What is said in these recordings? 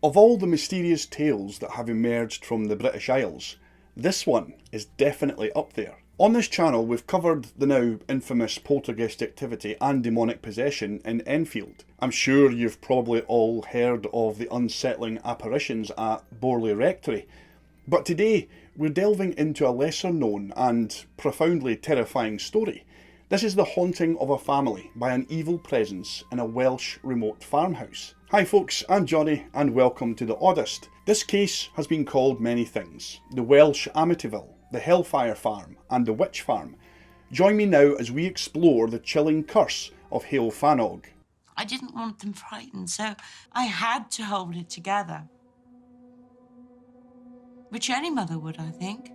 Of all the mysterious tales that have emerged from the British Isles, this one is definitely up there. On this channel we've covered the now infamous poltergeist activity and demonic possession in Enfield. I'm sure you've probably all heard of the unsettling apparitions at Borley Rectory, but today we're delving into a lesser known and profoundly terrifying story. This is the haunting of a family by an evil presence in a Welsh remote farmhouse. Hi folks, I'm Johnny and welcome to The Oddest. This case has been called many things: the Welsh Amityville, the Hellfire Farm and the Witch Farm. Join me now as we explore the chilling curse of Heol Fanog. I didn't want them frightened, so I had to hold it together. Which any mother would, I think.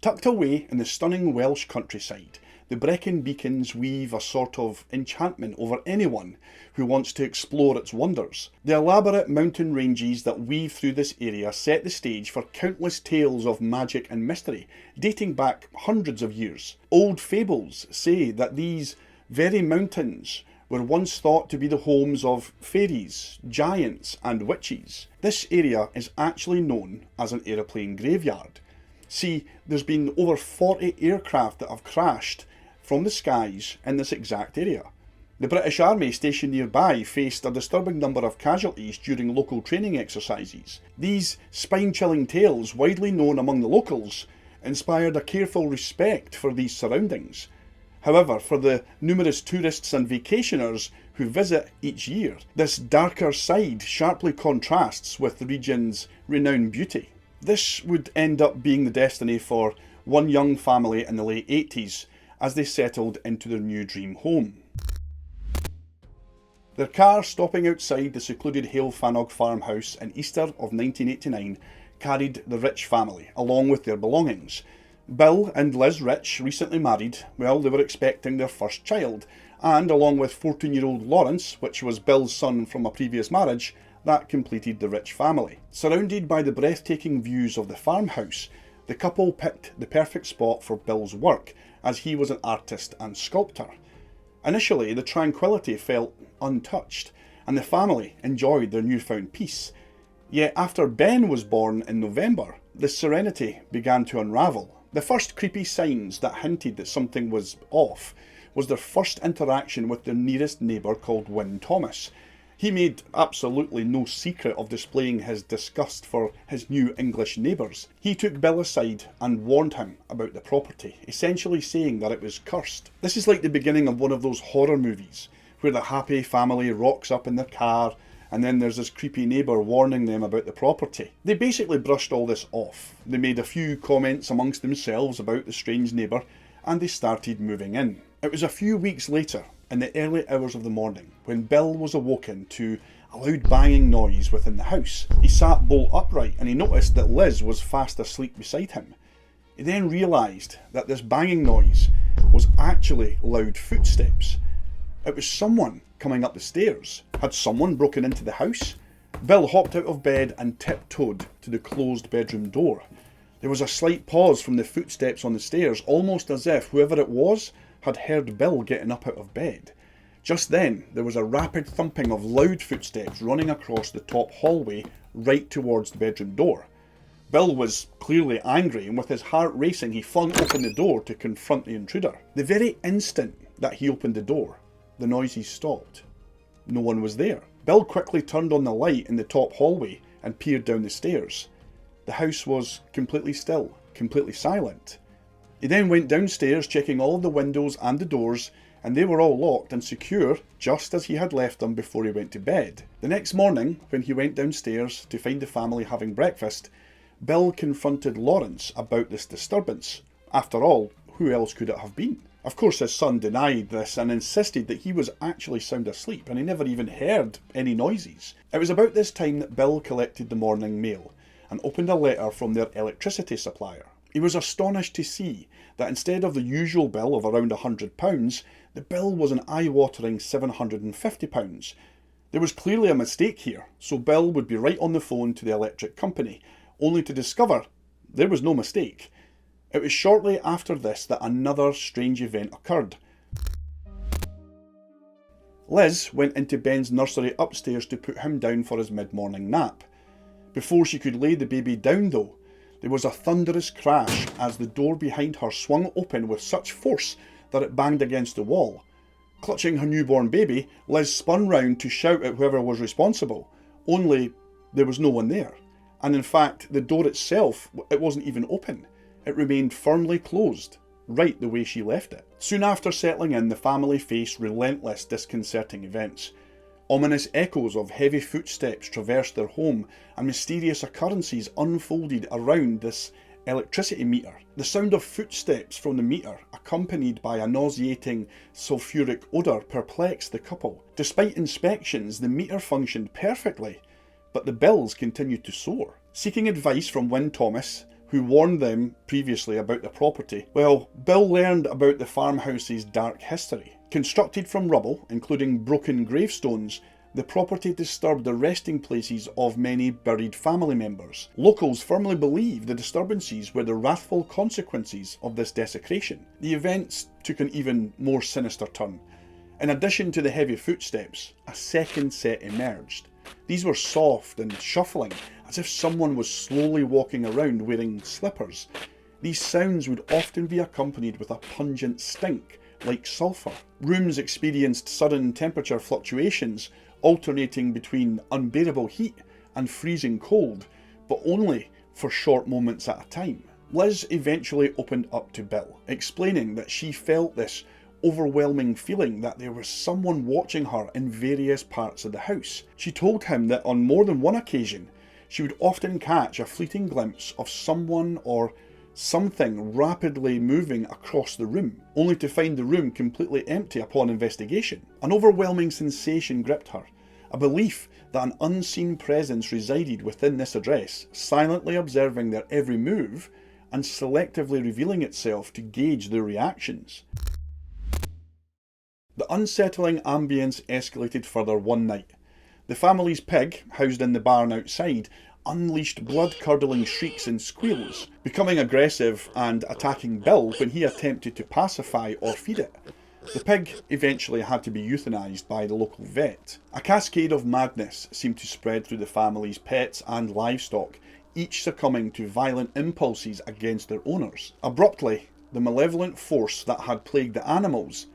Tucked away in the stunning Welsh countryside, the Brecon Beacons weave a sort of enchantment over anyone who wants to explore its wonders. The elaborate mountain ranges that weave through this area set the stage for countless tales of magic and mystery, dating back hundreds of years. Old fables say that these very mountains were once thought to be the homes of fairies, giants and witches. This area is actually known as an aeroplane graveyard. See, there's been over 40 aircraft that have crashed from the skies in this exact area. The British Army stationed nearby faced a disturbing number of casualties during local training exercises. These spine-chilling tales, widely known among the locals, inspired a careful respect for these surroundings. However, for the numerous tourists and vacationers who visit each year, this darker side sharply contrasts with the region's renowned beauty. This would end up being the destiny for one young family in the late 80s as they settled into their new dream home. Their car stopping outside the secluded Heol Fanog farmhouse in Easter of 1989 carried the Rich family, along with their belongings. Bill and Liz Rich, recently married, well, they were expecting their first child, and along with 14-year-old Lawrence, which was Bill's son from a previous marriage, that completed the Rich family. Surrounded by the breathtaking views of the farmhouse, the couple picked the perfect spot for Bill's work, as he was an artist and sculptor. Initially, the tranquility felt untouched, and the family enjoyed their newfound peace. Yet after Ben was born in November, the serenity began to unravel. The first creepy signs that hinted that something was off was their first interaction with their nearest neighbour called Wyn Thomas. He made absolutely no secret of displaying his disgust for his new English neighbours. He took Bill aside and warned him about the property, essentially saying that it was cursed. This is like the beginning of one of those horror movies, where the happy family rocks up in their car and then there's this creepy neighbour warning them about the property. They basically brushed all this off. They made a few comments amongst themselves about the strange neighbour and they started moving in. It was a few weeks later, in the early hours of the morning, when Bill was awoken to a loud banging noise within the house. He sat bolt upright and he noticed that Liz was fast asleep beside him. He then realised that this banging noise was actually loud footsteps. It was someone coming up the stairs. Had someone broken into the house? Bill hopped out of bed and tiptoed to the closed bedroom door. There was a slight pause from the footsteps on the stairs, almost as if whoever it was had heard Bill getting up out of bed. Just then, there was a rapid thumping of loud footsteps running across the top hallway right towards the bedroom door. Bill was clearly angry, and with his heart racing, he flung open the door to confront the intruder. The very instant that he opened the door, the noises stopped. No one was there. Bill quickly turned on the light in the top hallway and peered down the stairs. The house was completely still, completely silent. He then went downstairs, checking all of the windows and the doors, and they were all locked and secure, just as he had left them before he went to bed. The next morning, when he went downstairs to find the family having breakfast, Bill confronted Lawrence about this disturbance. After all, who else could it have been? Of course, his son denied this and insisted that he was actually sound asleep and he never even heard any noises. It was about this time that Bill collected the morning mail and opened a letter from their electricity supplier. He was astonished to see that instead of the usual bill of around £100, the bill was an eye-watering £750. There was clearly a mistake here, so Bill would be right on the phone to the electric company, only to discover there was no mistake. It was shortly after this that another strange event occurred. Liz went into Ben's nursery upstairs to put him down for his mid-morning nap. Before she could lay the baby down though, there was a thunderous crash as the door behind her swung open with such force that it banged against the wall. Clutching her newborn baby, Liz spun round to shout at whoever was responsible, only there was no one there. And in fact, the door itself, it wasn't even open. It remained firmly closed, right the way she left it. Soon after settling in, the family faced relentless, disconcerting events. Ominous echoes of heavy footsteps traversed their home, and mysterious occurrences unfolded around this electricity meter. The sound of footsteps from the meter, accompanied by a nauseating sulphuric odour, perplexed the couple. Despite inspections, the meter functioned perfectly, but the bills continued to soar. Seeking advice from Wynne Thomas, who warned them previously about the property, well, Bill learned about the farmhouse's dark history. Constructed from rubble, including broken gravestones, the property disturbed the resting places of many buried family members. Locals firmly believe the disturbances were the wrathful consequences of this desecration. The events took an even more sinister turn. In addition to the heavy footsteps, a second set emerged. These were soft and shuffling, as if someone was slowly walking around wearing slippers. These sounds would often be accompanied with a pungent stink, like sulphur. Rooms experienced sudden temperature fluctuations, alternating between unbearable heat and freezing cold, but only for short moments at a time. Liz eventually opened up to Bill, explaining that she felt this overwhelming feeling that there was someone watching her in various parts of the house. She told him that on more than one occasion, she would often catch a fleeting glimpse of someone or something rapidly moving across the room, only to find the room completely empty upon investigation. An overwhelming sensation gripped her, a belief that an unseen presence resided within this address, silently observing their every move and selectively revealing itself to gauge their reactions. The unsettling ambience escalated further one night. The family's pig, housed in the barn outside, unleashed blood-curdling shrieks and squeals, becoming aggressive and attacking Bill when he attempted to pacify or feed it. The pig eventually had to be euthanized by the local vet. A cascade of madness seemed to spread through the family's pets and livestock, each succumbing to violent impulses against their owners. Abruptly, the malevolent force that had plagued the animals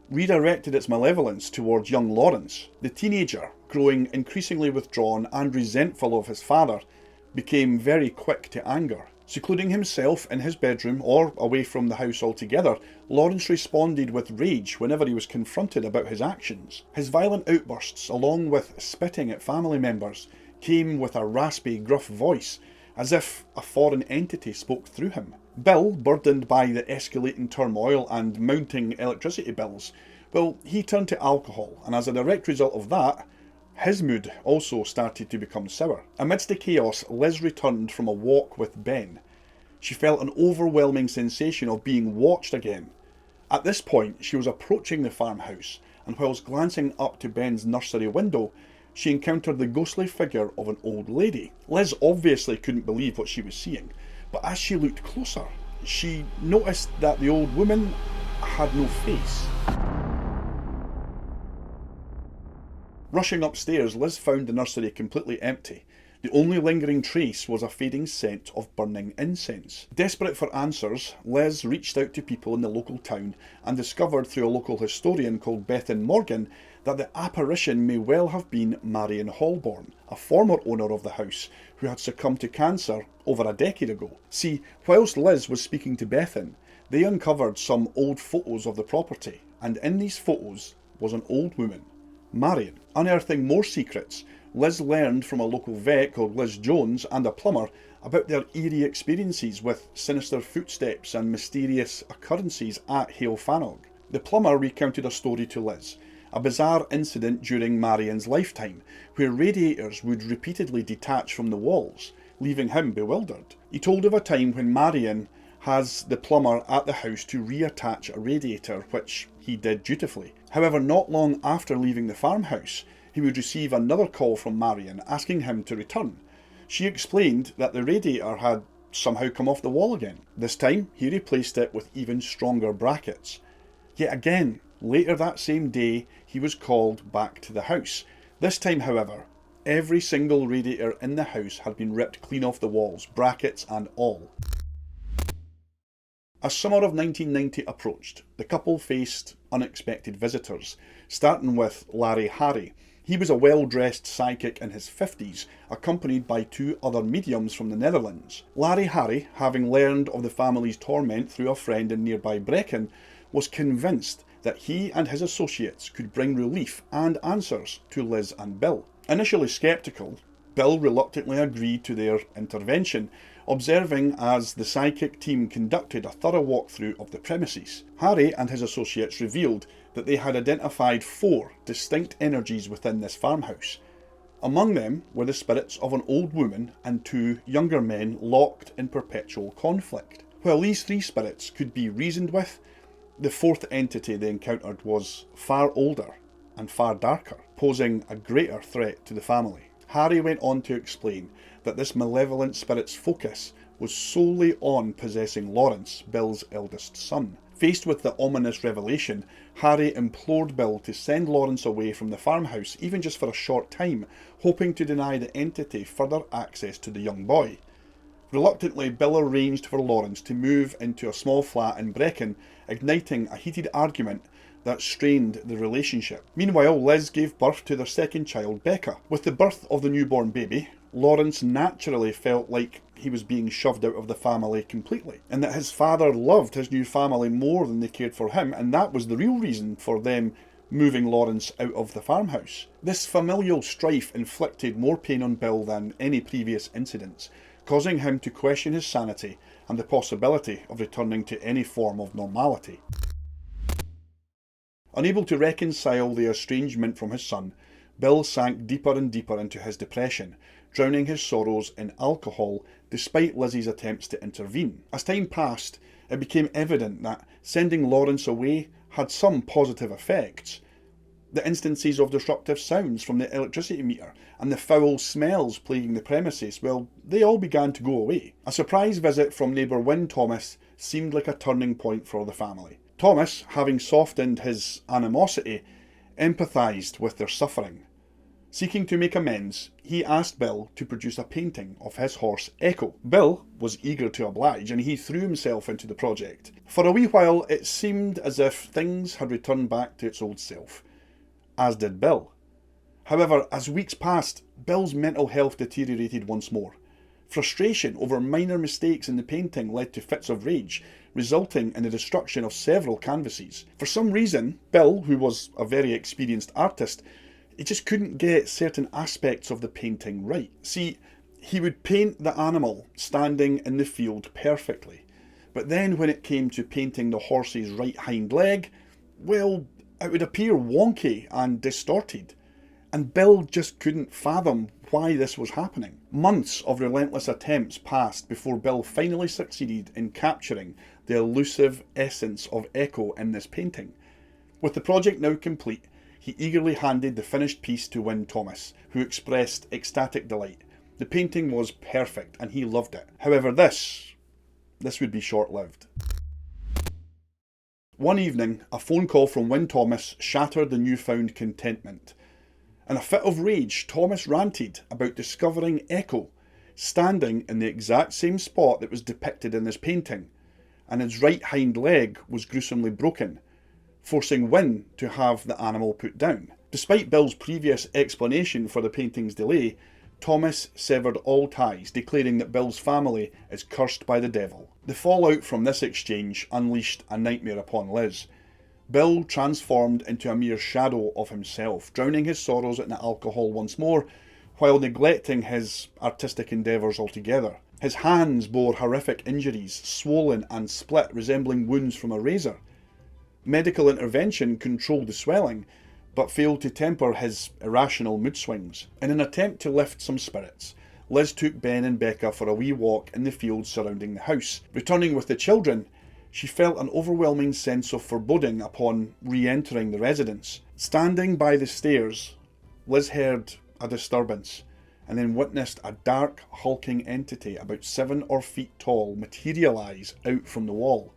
redirected its malevolence towards young Lawrence. The teenager, growing increasingly withdrawn and resentful of his father, became very quick to anger. Secluding himself in his bedroom or away from the house altogether, Lawrence responded with rage whenever he was confronted about his actions. His violent outbursts, along with spitting at family members, came with a raspy, gruff voice, as if a foreign entity spoke through him. Bill, burdened by the escalating turmoil and mounting electricity bills, well, he turned to alcohol, and as a direct result of that, his mood also started to become sour. Amidst the chaos, Liz returned from a walk with Ben. She felt an overwhelming sensation of being watched again. At this point, she was approaching the farmhouse, and whilst glancing up to Ben's nursery window, she encountered the ghostly figure of an old lady. Liz obviously couldn't believe what she was seeing, but as she looked closer, she noticed that the old woman had no face. Rushing upstairs, Liz found the nursery completely empty. The only lingering trace was a fading scent of burning incense. Desperate for answers, Liz reached out to people in the local town and discovered through a local historian called Bethan Morgan that the apparition may well have been Marion Holborn, a former owner of the house who had succumbed to cancer over a decade ago. See, whilst Liz was speaking to Bethan, they uncovered some old photos of the property, and in these photos was an old woman, Marion. Unearthing more secrets, Liz learned from a local vet called Liz Jones and a plumber about their eerie experiences with sinister footsteps and mysterious occurrences at Heol Fanog. The plumber recounted a story to Liz, a bizarre incident during Marion's lifetime, where radiators would repeatedly detach from the walls, leaving him bewildered. He told of a time when Marion has the plumber at the house to reattach a radiator, which he did dutifully. However, not long after leaving the farmhouse, he would receive another call from Marion asking him to return. She explained that the radiator had somehow come off the wall again. This time, he replaced it with even stronger brackets. Yet again, later that same day, he was called back to the house. This time, however, every single radiator in the house had been ripped clean off the walls, brackets and all. As summer of 1990 approached, the couple faced unexpected visitors, starting with Larry Harry. He was a well-dressed psychic in his 50s, accompanied by two other mediums from the Netherlands. Larry Harry, having learned of the family's torment through a friend in nearby Brecon, was convinced that he and his associates could bring relief and answers to Liz and Bill. Initially sceptical, Bill reluctantly agreed to their intervention, observing as the psychic team conducted a thorough walkthrough of the premises. Harry and his associates revealed that they had identified 4 distinct energies within this farmhouse. Among them were the spirits of an old woman and 2 younger men locked in perpetual conflict. While these 3 spirits could be reasoned with, the 4th entity they encountered was far older and far darker, posing a greater threat to the family. Harry went on to explain that this malevolent spirit's focus was solely on possessing Lawrence, Bill's eldest son. Faced with the ominous revelation, Harry implored Bill to send Lawrence away from the farmhouse, even just for a short time, hoping to deny the entity further access to the young boy. Reluctantly, Bill arranged for Lawrence to move into a small flat in Brecon, igniting a heated argument that strained the relationship. Meanwhile, Liz gave birth to their second child, Becca. With the birth of the newborn baby, Lawrence naturally felt like he was being shoved out of the family completely, and that his father loved his new family more than they cared for him, and that was the real reason for them moving Lawrence out of the farmhouse. This familial strife inflicted more pain on Bill than any previous incidents, causing him to question his sanity and the possibility of returning to any form of normality. Unable to reconcile the estrangement from his son, Bill sank deeper and deeper into his depression, drowning his sorrows in alcohol despite Lizzie's attempts to intervene. As time passed, it became evident that sending Lawrence away had some positive effects. The instances of disruptive sounds from the electricity meter and the foul smells plaguing the premises, well, they all began to go away. A surprise visit from neighbour Wyn Thomas seemed like a turning point for the family. Thomas, having softened his animosity, empathised with their suffering. Seeking to make amends, he asked Bill to produce a painting of his horse Echo. Bill was eager to oblige, and he threw himself into the project. For a wee while, it seemed as if things had returned back to its old self, as did Bill. However, as weeks passed, Bill's mental health deteriorated once more. Frustration over minor mistakes in the painting led to fits of rage, resulting in the destruction of several canvases. For some reason, Bill, who was a very experienced artist, he just couldn't get certain aspects of the painting right. See, he would paint the animal standing in the field perfectly, but then when it came to painting the horse's right hind leg, well, it would appear wonky and distorted, and Bill just couldn't fathom why this was happening. Months of relentless attempts passed before Bill finally succeeded in capturing the elusive essence of Echo in this painting. With the project now complete, he eagerly handed the finished piece to Wyn Thomas, who expressed ecstatic delight. The painting was perfect and he loved it. However, this would be short-lived. One evening, a phone call from Wyn Thomas shattered the newfound contentment. In a fit of rage, Thomas ranted about discovering Echo standing in the exact same spot that was depicted in this painting, and his right hind leg was gruesomely broken, forcing Wyn to have the animal put down. Despite Bill's previous explanation for the painting's delay, Thomas severed all ties, declaring that Bill's family is cursed by the devil. The fallout from this exchange unleashed a nightmare upon Liz. Bill transformed into a mere shadow of himself, drowning his sorrows in alcohol once more, while neglecting his artistic endeavours altogether. His hands bore horrific injuries, swollen and split, resembling wounds from a razor. Medical intervention controlled the swelling, but failed to temper his irrational mood swings. In an attempt to lift some spirits, Liz took Ben and Becca for a wee walk in the fields surrounding the house. Returning with the children, she felt an overwhelming sense of foreboding upon re-entering the residence. Standing by the stairs, Liz heard a disturbance, and then witnessed a dark, hulking entity about 7 or 8 feet tall materialise out from the wall.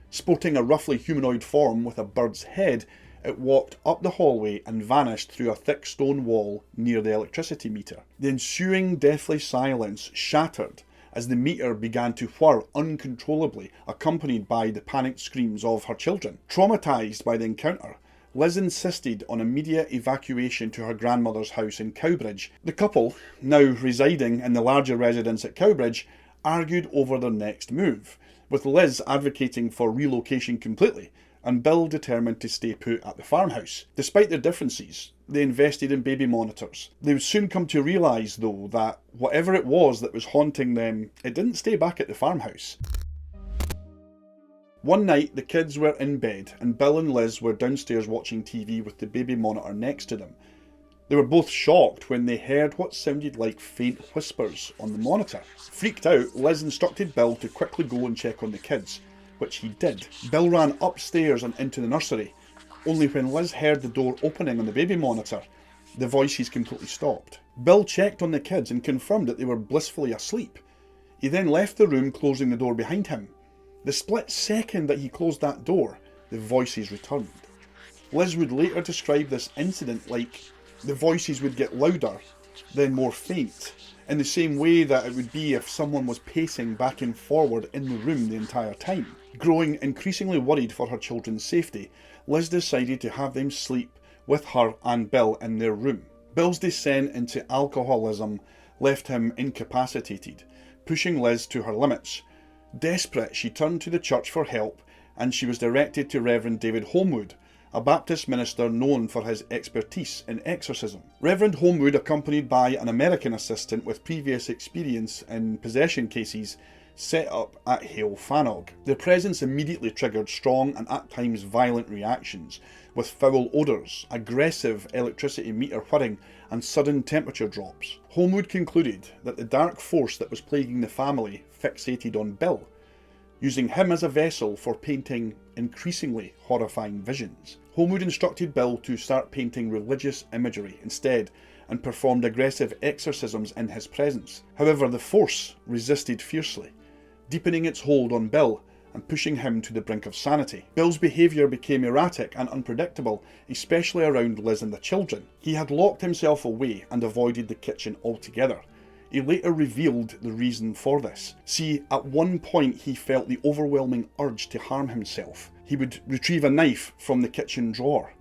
Sporting a roughly humanoid form with a bird's head, it walked up the hallway and vanished through a thick stone wall near the electricity meter. The ensuing deathly silence shattered as the meter began to whir uncontrollably, accompanied by the panicked screams of her children. Traumatised by the encounter, Liz insisted on immediate evacuation to her grandmother's house in Cowbridge. The couple, now residing in the larger residence at Cowbridge, argued over their next move, with Liz advocating for relocation completely, and Bill determined to stay put at the farmhouse. Despite their differences, they invested in baby monitors. They would soon come to realise, though, that whatever it was that was haunting them, it didn't stay back at the farmhouse. One night, the kids were in bed, and Bill and Liz were downstairs watching TV with the baby monitor next to them. They were both shocked when they heard what sounded like faint whispers on the monitor. Freaked out, Liz instructed Bill to quickly go and check on the kids, which he did. Bill ran upstairs and into the nursery. Only when Liz heard the door opening on the baby monitor, the voices completely stopped. Bill checked on the kids and confirmed that they were blissfully asleep. He then left the room, closing the door behind him. The split second that he closed that door, the voices returned. Liz would later describe this incident like the voices would get louder, then more faint, in the same way that it would be if someone was pacing back and forward in the room the entire time. Growing increasingly worried for her children's safety, Liz decided to have them sleep with her and Bill in their room. Bill's descent into alcoholism left him incapacitated, pushing Liz to her limits. Desperate, she turned to the church for help, and she was directed to Reverend David Holmwood, a Baptist minister known for his expertise in exorcism. Reverend Holmwood, accompanied by an American assistant with previous experience in possession cases, set up at Heol Fanog. Their presence immediately triggered strong and at times violent reactions, with foul odours, aggressive electricity meter whirring, and sudden temperature drops. Holmwood concluded that the dark force that was plaguing the family fixated on Bill, using him as a vessel for painting increasingly horrifying visions. Holmwood instructed Bill to start painting religious imagery instead, and performed aggressive exorcisms in his presence. However, the force resisted fiercely, deepening its hold on Bill and pushing him to the brink of sanity. Bill's behaviour became erratic and unpredictable, especially around Liz and the children. He had locked himself away and avoided the kitchen altogether. He later revealed the reason for this. See, at one point he felt the overwhelming urge to harm himself. He would retrieve a knife from the kitchen drawer,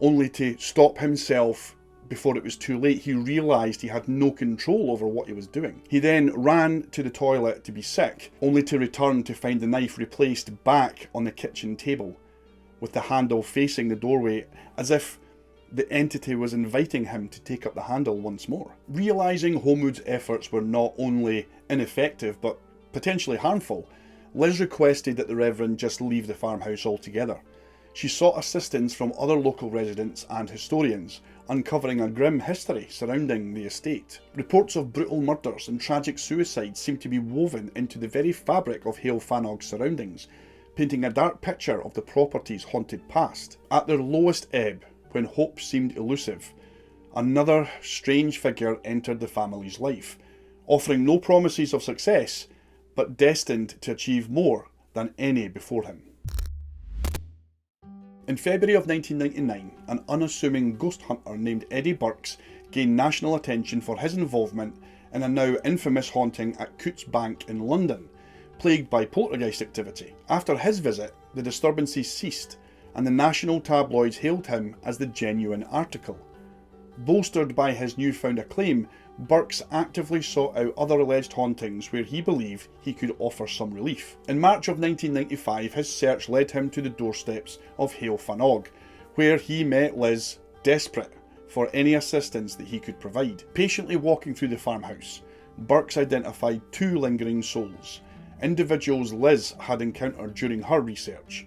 only to stop himself before it was too late. He realised he had no control over what he was doing. He then ran to the toilet to be sick, only to return to find the knife replaced back on the kitchen table, with the handle facing the doorway, as if the entity was inviting him to take up the handle once more. Realising Holmwood's efforts were not only ineffective but potentially harmful, Liz requested that the Reverend just leave the farmhouse altogether. She sought assistance from other local residents and historians, uncovering a grim history surrounding the estate. Reports of brutal murders and tragic suicides seem to be woven into the very fabric of Heol Fanog's surroundings, painting a dark picture of the property's haunted past. At their lowest ebb, when hope seemed elusive, another strange figure entered the family's life, offering no promises of success, but destined to achieve more than any before him. In February of 1999, an unassuming ghost hunter named Eddie Burks gained national attention for his involvement in a now infamous haunting at Coutts Bank in London, plagued by poltergeist activity. After his visit, the disturbances ceased, and the national tabloids hailed him as the genuine article. Bolstered by his newfound acclaim, Burks actively sought out other alleged hauntings where he believed he could offer some relief. In March of 1995, his search led him to the doorsteps of Heol Fanog, where he met Liz, desperate for any assistance that he could provide. Patiently walking through the farmhouse, Burks identified 2 lingering souls, individuals Liz had encountered during her research.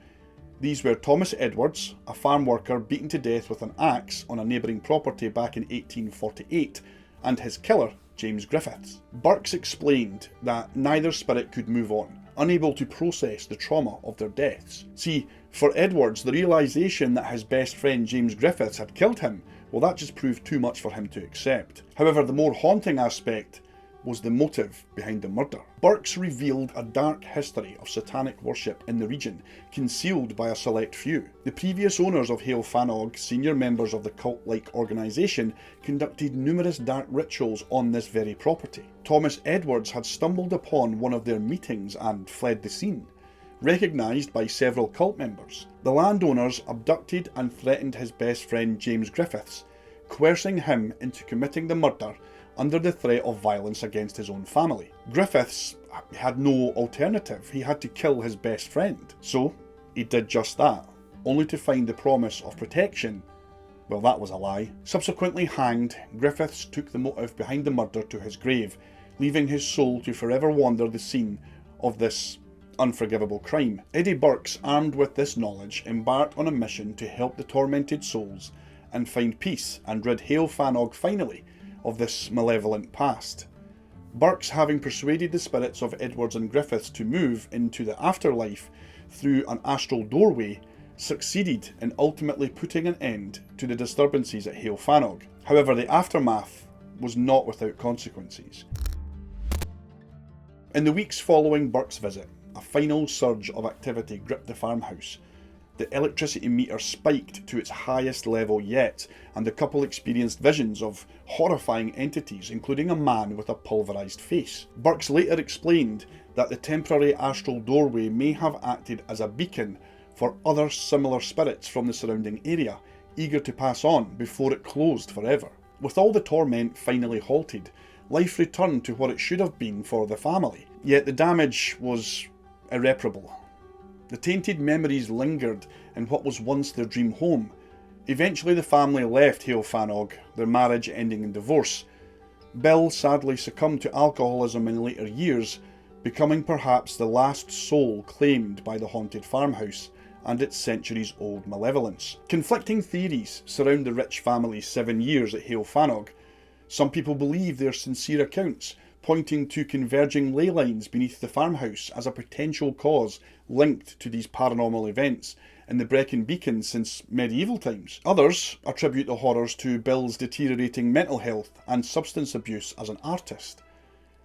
These were Thomas Edwards, a farm worker beaten to death with an axe on a neighbouring property back in 1848, and his killer, James Griffiths. Burks explained that neither spirit could move on, unable to process the trauma of their deaths. See, for Edwards, the realisation that his best friend James Griffiths had killed him Well, that just proved too much for him to accept. However, the more haunting aspect was the motive behind the murder. Burks revealed a dark history of satanic worship in the region, concealed by a select few. The previous owners of Heol Fanog, senior members of the cult-like organisation, conducted numerous dark rituals on this very property. Thomas Edwards had stumbled upon one of their meetings and fled the scene. Recognised by several cult members, the landowners abducted and threatened his best friend James Griffiths, coercing him into committing the murder under the threat of violence against his own family. Griffiths had no alternative. He had to kill his best friend. So he did just that, only to find the promise of protection. Well, that was a lie. Subsequently hanged, Griffiths took the motive behind the murder to his grave, leaving his soul to forever wander the scene of this unforgivable crime. Eddie Burks, armed with this knowledge, embarked on a mission to help the tormented souls and find peace and rid Heol Fanog finally of this malevolent past. Burks, having persuaded the spirits of Edwards and Griffiths to move into the afterlife through an astral doorway, succeeded in ultimately putting an end to the disturbances at Heol Fanog. However, the aftermath was not without consequences. In the weeks following Burke's visit, a final surge of activity gripped the farmhouse. The electricity meter spiked to its highest level yet, and the couple experienced visions of horrifying entities, including a man with a pulverised face. Burks later explained that the temporary astral doorway may have acted as a beacon for other similar spirits from the surrounding area, eager to pass on before it closed forever. With all the torment finally halted, life returned to what it should have been for the family, yet the damage was irreparable. The tainted memories lingered in what was once their dream home. Eventually the family left Heol Fanog, their marriage ending in divorce. Bill sadly succumbed to alcoholism in later years, becoming perhaps the last soul claimed by the haunted farmhouse and its centuries-old malevolence. Conflicting theories surround the Rich family's 7 years at Heol Fanog. Some people believe they are sincere accounts, pointing to converging ley lines beneath the farmhouse as a potential cause linked to these paranormal events in the Brecon Beacon since medieval times. Others attribute the horrors to Bill's deteriorating mental health and substance abuse as an artist.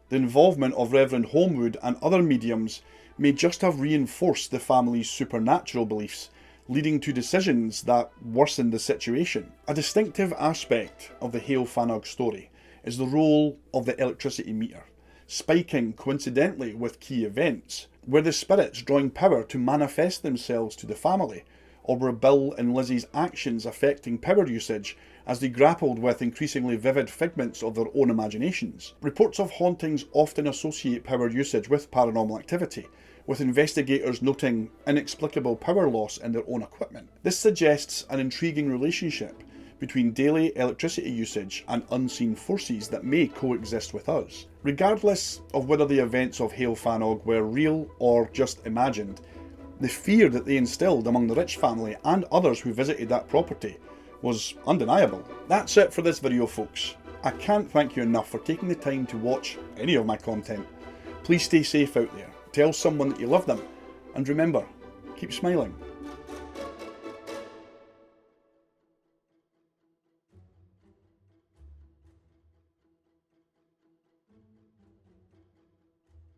The involvement of Reverend Holmwood and other mediums may just have reinforced the family's supernatural beliefs, leading to decisions that worsened the situation. A distinctive aspect of the Heol Fanog story is the role of the electricity meter, spiking coincidentally with key events. Were the spirits drawing power to manifest themselves to the family, or were Bill and Lizzie's actions affecting power usage as they grappled with increasingly vivid figments of their own imaginations? Reports of hauntings often associate power usage with paranormal activity, with investigators noting inexplicable power loss in their own equipment. This suggests an intriguing relationship between daily electricity usage and unseen forces that may coexist with us. Regardless of whether the events of Heol Fanog were real or just imagined, the fear that they instilled among the Rich family and others who visited that property was undeniable. That's it for this video, folks. I can't thank you enough for taking the time to watch any of my content. Please stay safe out there, tell someone that you love them, and remember, keep smiling.